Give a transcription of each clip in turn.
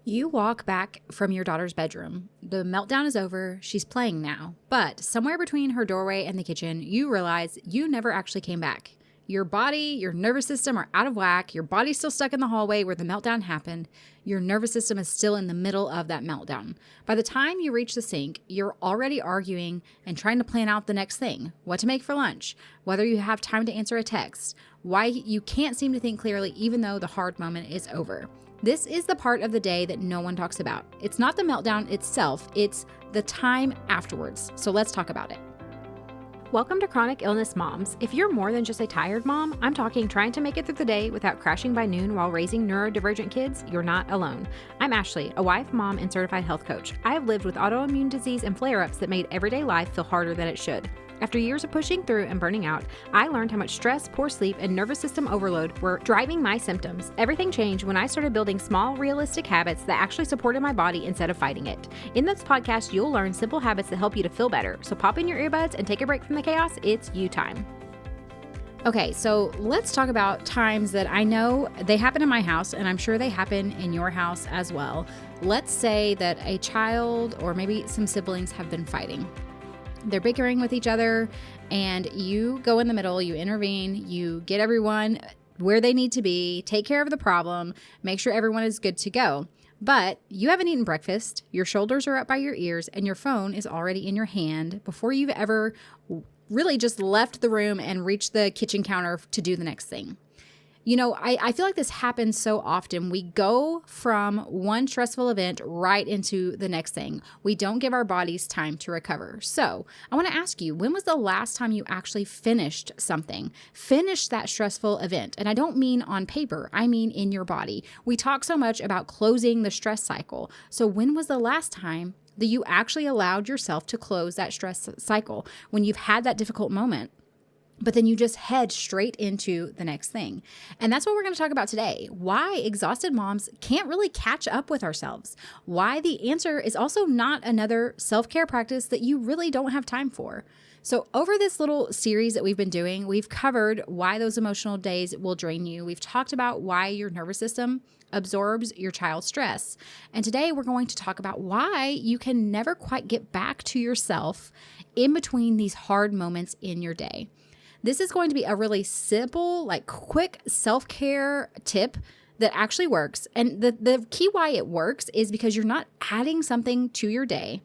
You walk back from your daughter's bedroom. The meltdown is over. She's playing now. But somewhere between her doorway and the kitchen, you realize you never actually came back. Your body, your nervous system are out of whack. Your body's still stuck in the hallway where the meltdown happened. Your nervous system is still in the middle of that meltdown. By the time you reach the sink, you're already arguing and trying to plan out the next thing, what to make for lunch, whether you have time to answer a text, why you can't seem to think clearly even though the hard moment is over. This is the part of the day that no one talks about. It's not the meltdown itself, it's the time afterwards. So let's talk about it. Welcome to Chronic Illness Moms. If you're more than just a tired mom, I'm talking trying to make it through the day without crashing by noon while raising neurodivergent kids, you're not alone. I'm Ashley, a wife, mom, and certified health coach. I have lived with autoimmune disease and flare-ups that made everyday life feel harder than it should. After years of pushing through and burning out, I learned how much stress, poor sleep, and nervous system overload were driving my symptoms. Everything changed when I started building small, realistic habits that actually supported my body instead of fighting it. In this podcast, you'll learn simple habits that help you to feel better. So pop in your earbuds and take a break from the chaos. It's you time. Okay, so let's talk about times that I know they happen in my house, and I'm sure they happen in your house as well. Let's say that a child or maybe some siblings have been fighting. They're bickering with each other, and you go in the middle, you intervene, you get everyone where they need to be, take care of the problem, make sure everyone is good to go. But you haven't eaten breakfast, your shoulders are up by your ears, and your phone is already in your hand before you've ever really just left the room and reached the kitchen counter to do the next thing. You know, I feel like this happens so often. We go from one stressful event right into the next thing. We don't give our bodies time to recover. So I want to ask you, when was the last time you actually finished something? Finished that stressful event? And I don't mean on paper, I mean in your body. We talk so much about closing the stress cycle. So when was the last time that you actually allowed yourself to close that stress cycle? When you've had that difficult moment, but then you just head straight into the next thing. And that's what we're going to talk about today. Why exhausted moms can't really catch up with ourselves. Why the answer is also not another self-care practice that you really don't have time for. So over this little series that we've been doing, we've covered why those emotional days will drain you. We've talked about why your nervous system absorbs your child's stress. And today we're going to talk about why you can never quite get back to yourself in between these hard moments in your day. This is going to be a really simple, quick self-care tip that actually works. And the key why it works is because you're not adding something to your day.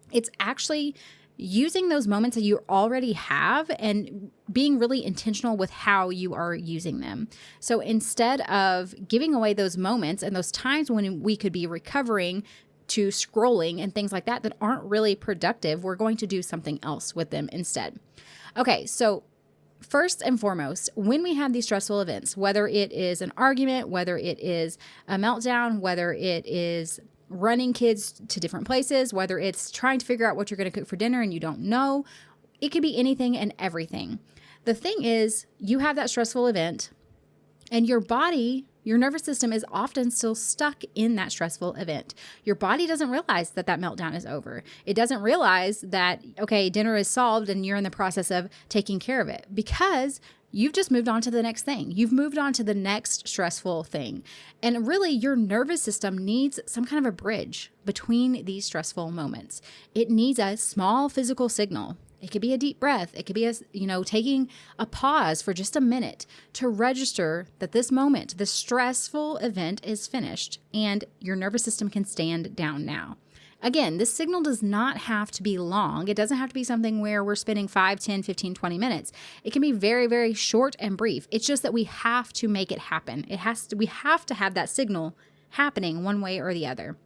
It's actually using those moments that you already have and being really intentional with how you are using them. So instead of giving away those moments and those times when we could be recovering to scrolling and things like that that aren't really productive, we're going to do something else with them instead. Okay, so first and foremost, when we have these stressful events, whether it is an argument, whether it is a meltdown, whether it is running kids to different places, whether it's trying to figure out what you're going to cook for dinner and you don't know, it could be anything and everything. The thing is, you have that stressful event and your body, your nervous system is often still stuck in that stressful event. Your body doesn't realize that that meltdown is over. It doesn't realize that, okay, dinner is solved and you're in the process of taking care of it because you've just moved on to the next thing. You've moved on to the next stressful thing. And really, your nervous system needs some kind of a bridge between these stressful moments. It needs a small physical signal. It could be a deep breath. It could be taking a pause for just a minute to register that this moment, this stressful event is finished and your nervous system can stand down now. Again, this signal does not have to be long. It doesn't have to be something where we're spending 5, 10, 15, 20 minutes. It can be very, very short and brief. It's just that we have to make it happen. We have to have that signal happening one way or the other.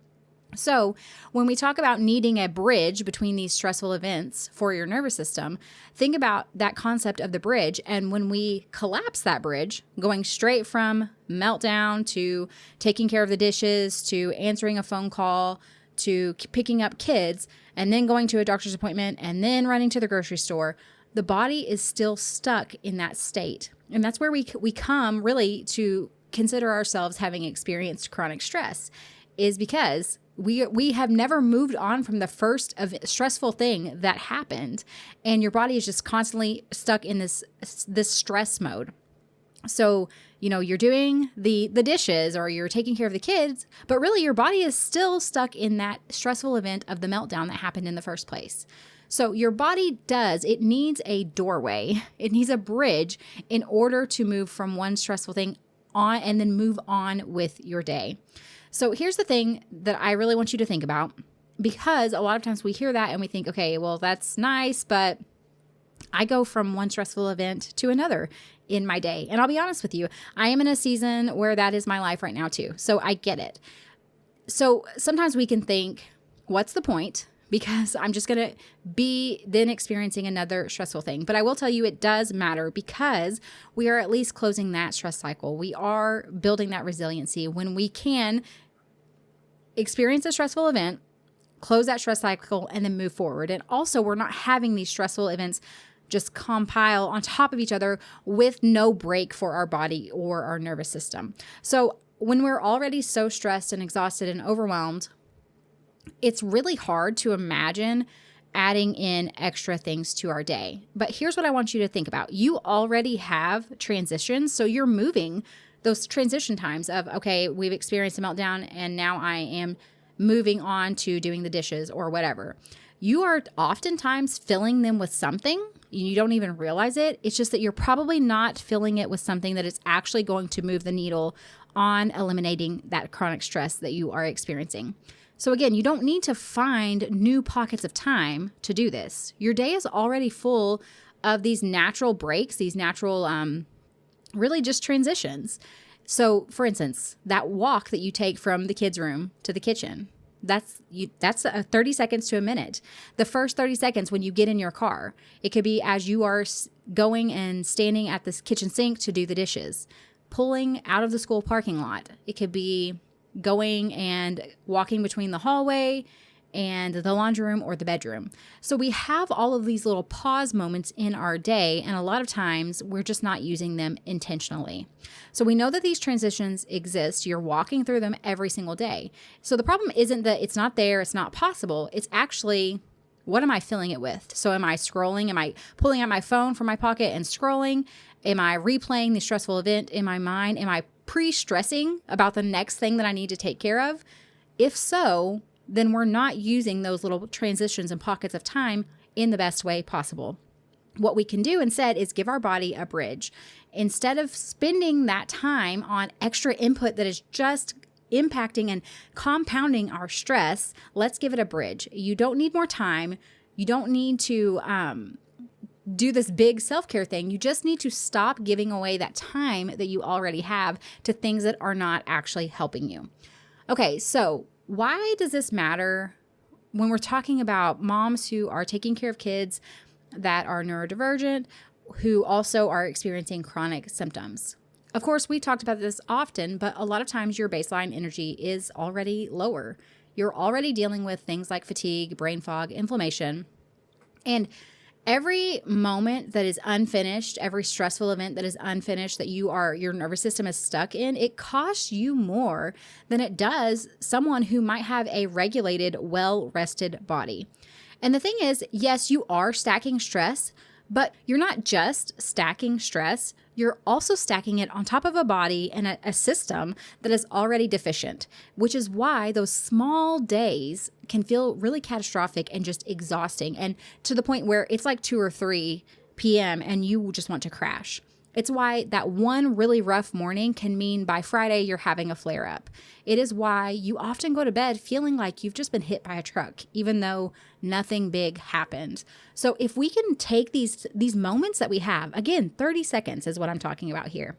So when we talk about needing a bridge between these stressful events for your nervous system, think about that concept of the bridge. And when we collapse that bridge, going straight from meltdown to taking care of the dishes, to answering a phone call, to picking up kids, and then going to a doctor's appointment, and then running to the grocery store, the body is still stuck in that state. And that's where we come really to consider ourselves having experienced chronic stress, is because we have never moved on from the first stressful thing that happened, and your body is just constantly stuck in this stress mode. So, you're doing the dishes or you're taking care of the kids, but really your body is still stuck in that stressful event of the meltdown that happened in the first place. So your body it needs a doorway. It needs a bridge in order to move from one stressful thing on and then move on with your day. So here's the thing that I really want you to think about, because a lot of times we hear that and we think, okay, well, that's nice, but I go from one stressful event to another in my day. And I'll be honest with you, I am in a season where that is my life right now too. So I get it. So sometimes we can think, what's the point? Because I'm just going to be then experiencing another stressful thing. But I will tell you it does matter, because we are at least closing that stress cycle. We are building that resiliency when we can experience a stressful event, close that stress cycle, and then move forward. And also, we're not having these stressful events just compile on top of each other with no break for our body or our nervous system. So when we're already so stressed and exhausted and overwhelmed, it's really hard to imagine adding in extra things to our day. But here's what I want you to think about. You already have transitions, so you're moving those transition times of, okay, we've experienced a meltdown and now I am moving on to doing the dishes or whatever. You are oftentimes filling them with something. You don't even realize it. It's just that you're probably not filling it with something that is actually going to move the needle on eliminating that chronic stress that you are experiencing. So again, you don't need to find new pockets of time to do this. Your day is already full of these natural breaks, these natural, really just transitions. So for instance, that walk that you take from the kids' room to the kitchen, that's 30 seconds to a minute. The first 30 seconds when you get in your car, it could be as you are going and standing at this kitchen sink to do the dishes, pulling out of the school parking lot. It could be going and walking between the hallway and the laundry room or the bedroom. So we have all of these little pause moments in our day, and a lot of times we're just not using them intentionally. So we know that these transitions exist. You're walking through them every single day. So the problem isn't that it's not there, it's not possible. It's actually, what am I filling it with? So am I scrolling? Am I pulling out my phone from my pocket and scrolling? Am I replaying the stressful event in my mind? Am I pre-stressing about the next thing that I need to take care of? If so, then we're not using those little transitions and pockets of time in the best way possible. What we can do instead is give our body a bridge. Instead of spending that time on extra input that is just impacting and compounding our stress, let's give it a bridge. You don't need more time. You don't need to do this big self-care thing. You just need to stop giving away that time that you already have to things that are not actually helping you. Okay, so why does this matter when we're talking about moms who are taking care of kids that are neurodivergent, who also are experiencing chronic symptoms? Of course, we talked about this often, but a lot of times your baseline energy is already lower. You're already dealing with things like fatigue, brain fog, inflammation, and every moment that is unfinished, every stressful event that is unfinished that your nervous system is stuck in, it costs you more than it does someone who might have a regulated, well-rested body. And the thing is, yes, you are stacking stress, but you're not just stacking stress, you're also stacking it on top of a body and a system that is already deficient, which is why those small days can feel really catastrophic and just exhausting, and to the point where it's like 2 or 3 p.m. and you just want to crash. It's why that one really rough morning can mean by Friday you're having a flare-up. It is why you often go to bed feeling like you've just been hit by a truck, even though nothing big happened. So if we can take these moments that we have, again, 30 seconds is what I'm talking about here,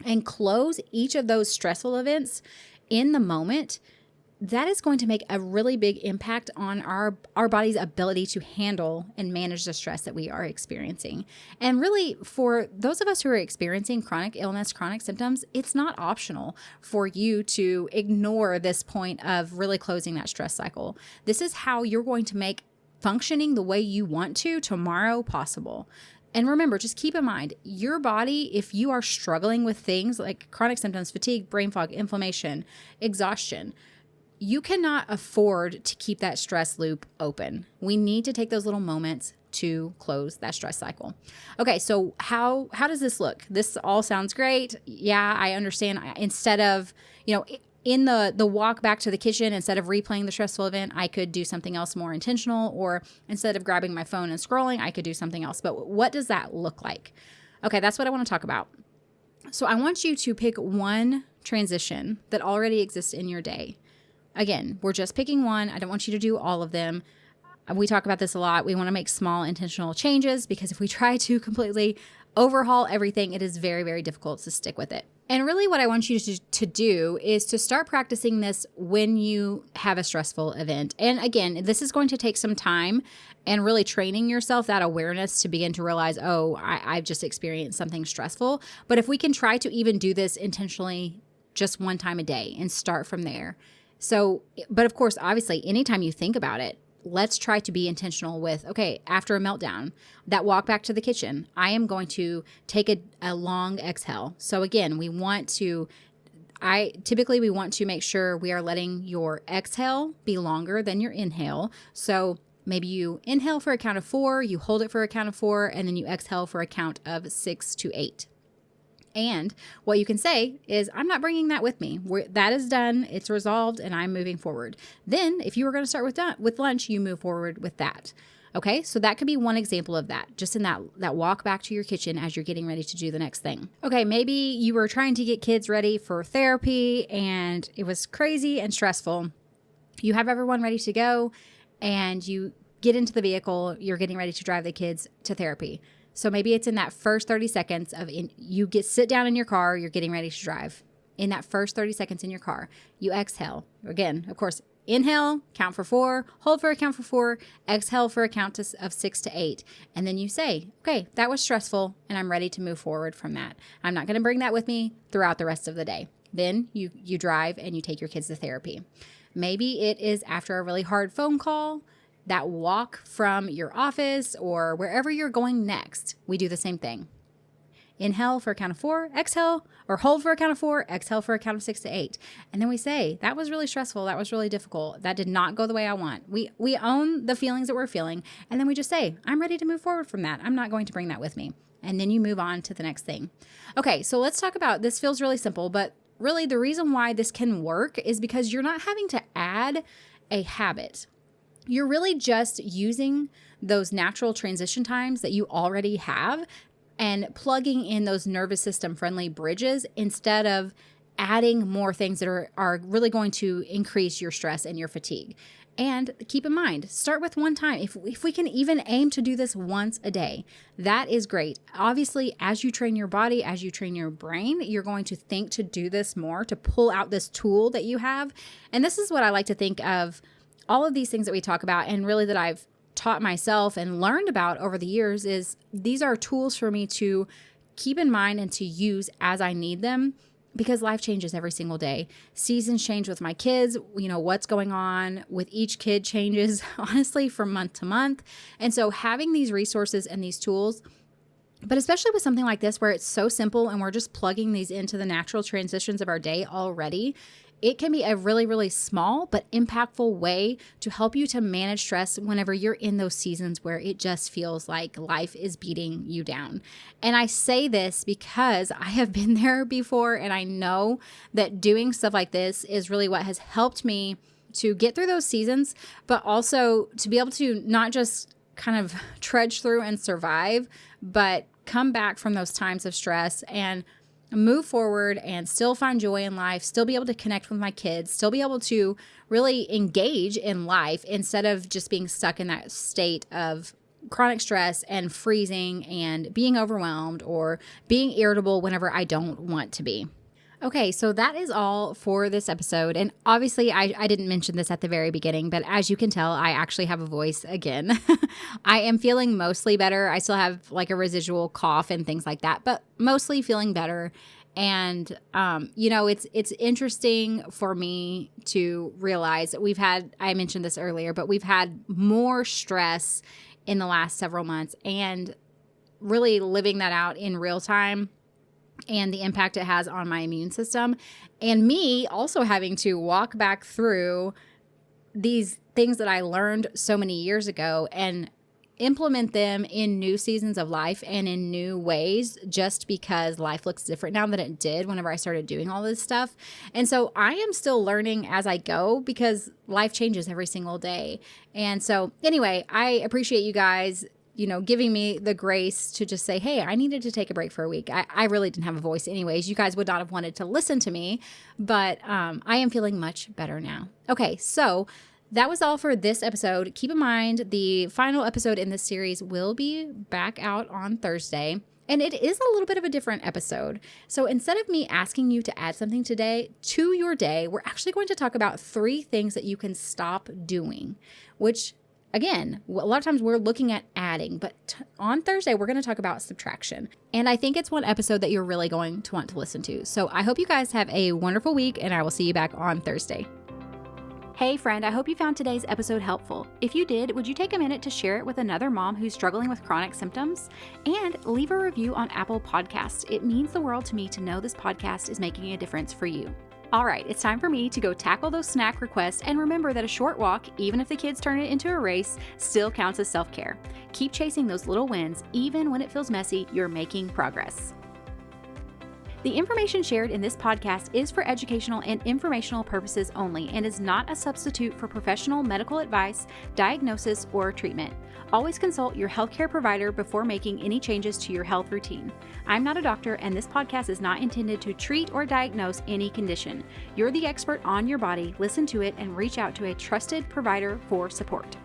and close each of those stressful events in the moment, that is going to make a really big impact on our body's ability to handle and manage the stress that we are experiencing. And really, for those of us who are experiencing chronic illness, chronic symptoms, it's not optional for you to ignore this point of really closing that stress cycle. This is how you're going to make functioning the way you want to tomorrow possible. And remember, just keep in mind, your body, if you are struggling with things like chronic symptoms, fatigue, brain fog, inflammation, exhaustion, you cannot afford to keep that stress loop open. We need to take those little moments, to close that stress cycle. Okay, so how does this look? This all sounds great. Yeah, I understand. Instead of, in the walk back to the kitchen, instead of replaying the stressful event, I could do something else more intentional, or instead of grabbing my phone and scrolling, I could do something else. But what does that look like? Okay, that's what I want to talk about. So I want you to pick one transition that already exists in your day. Again, we're just picking one. I don't want you to do all of them. We talk about this a lot. We want to make small intentional changes, because if we try to completely overhaul everything, it is very, very difficult to stick with it. And really what I want you to do is to start practicing this when you have a stressful event. And again, this is going to take some time and really training yourself that awareness to begin to realize, oh, I've just experienced something stressful. But if we can try to even do this intentionally just one time a day and start from there. So, but of course, obviously, anytime you think about it, let's try to be intentional with, okay, after a meltdown, that walk back to the kitchen, I am going to take a long exhale. So again, we want to make sure we are letting your exhale be longer than your inhale. So maybe you inhale for a count of 4, you hold it for a count of 4, and then you exhale for a count of 6 to 8. And what you can say is, I'm not bringing that with me. That is done. It's resolved, and I'm moving forward. Then if you were going to start with lunch, you move forward with that. Okay, so that could be one example of that, just in that walk back to your kitchen as you're getting ready to do the next thing. Okay, maybe you were trying to get kids ready for therapy, and it was crazy and stressful. You have everyone ready to go, and you get into the vehicle. You're getting ready to drive the kids to therapy. So maybe it's in that first 30 seconds sit down in your car, you're getting ready to drive. In that first 30 seconds in your car, you exhale. Again, of course, inhale, count for 4, hold for a count for 4, exhale for a count of 6 to 8. And then you say, okay, that was stressful, and I'm ready to move forward from that. I'm not going to bring that with me throughout the rest of the day. Then you drive and you take your kids to therapy. Maybe it is after a really hard phone call, that walk from your office or wherever you're going next. We do the same thing. Inhale for a count of 4, exhale, or hold for a count of 4, exhale for a count of 6 to 8. And then we say, that was really stressful. That was really difficult. That did not go the way I want. We own the feelings that we're feeling. And then we just say, I'm ready to move forward from that. I'm not going to bring that with me. And then you move on to the next thing. Okay, so let's talk about, this feels really simple, but really the reason why this can work is because you're not having to add a habit. You're really just using those natural transition times that you already have and plugging in those nervous system friendly bridges instead of adding more things that are really going to increase your stress and your fatigue. And keep in mind, start with one time. If we can even aim to do this once a day, that is great. Obviously, as you train your body, as you train your brain, you're going to think to do this more, to pull out this tool that you have. And this is what I like to think of all of these things that we talk about, and really that I've taught myself and learned about over the years, is these are tools for me to keep in mind and to use as I need them, because life changes every single day. Seasons change with my kids. What's going on with each kid changes, honestly, from month to month. And so having these resources and these tools, but especially with something like this where it's so simple and we're just plugging these into the natural transitions of our day already, it can be a really, really small but impactful way to help you to manage stress whenever you're in those seasons where it just feels like life is beating you down. And I say this because I have been there before, and I know that doing stuff like this is really what has helped me to get through those seasons, but also to be able to not just kind of trudge through and survive, but come back from those times of stress and move forward and still find joy in life, still be able to connect with my kids, still be able to really engage in life instead of just being stuck in that state of chronic stress and freezing and being overwhelmed or being irritable whenever I don't want to be. Okay, so that is all for this episode. And obviously, I didn't mention this at the very beginning, but as you can tell, I actually have a voice again. I am feeling mostly better. I still have like a residual cough and things like that, but mostly feeling better. And, it's interesting for me to realize that I mentioned this earlier, but we've had more stress in the last several months, and really living that out in real time and the impact it has on my immune system, and me also having to walk back through these things that I learned so many years ago. And implement them in new seasons of life and in new ways, just because life looks different now than it did whenever I started doing all this stuff. And so I am still learning as I go because life changes every single day. And so anyway, I appreciate you guys, giving me the grace to just say, hey, I needed to take a break for a week. I really didn't have a voice anyways. You guys would not have wanted to listen to me, but I am feeling much better now. Okay, so that was all for this episode. Keep in mind, the final episode in this series will be back out on Thursday, and it is a little bit of a different episode. So instead of me asking you to add something today to your day, we're actually going to talk about 3 things that you can stop doing, which, again, a lot of times we're looking at adding, but on Thursday, we're going to talk about subtraction. And I think it's one episode that you're really going to want to listen to. So I hope you guys have a wonderful week, and I will see you back on Thursday. Hey friend, I hope you found today's episode helpful. If you did, would you take a minute to share it with another mom who's struggling with chronic symptoms? And leave a review on Apple Podcasts. It means the world to me to know this podcast is making a difference for you. All right, it's time for me to go tackle those snack requests, and remember that a short walk, even if the kids turn it into a race, still counts as self-care. Keep chasing those little wins. Even when it feels messy, you're making progress. The information shared in this podcast is for educational and informational purposes only and is not a substitute for professional medical advice, diagnosis, or treatment. Always consult your healthcare provider before making any changes to your health routine. I'm not a doctor, and this podcast is not intended to treat or diagnose any condition. You're the expert on your body. Listen to it and reach out to a trusted provider for support.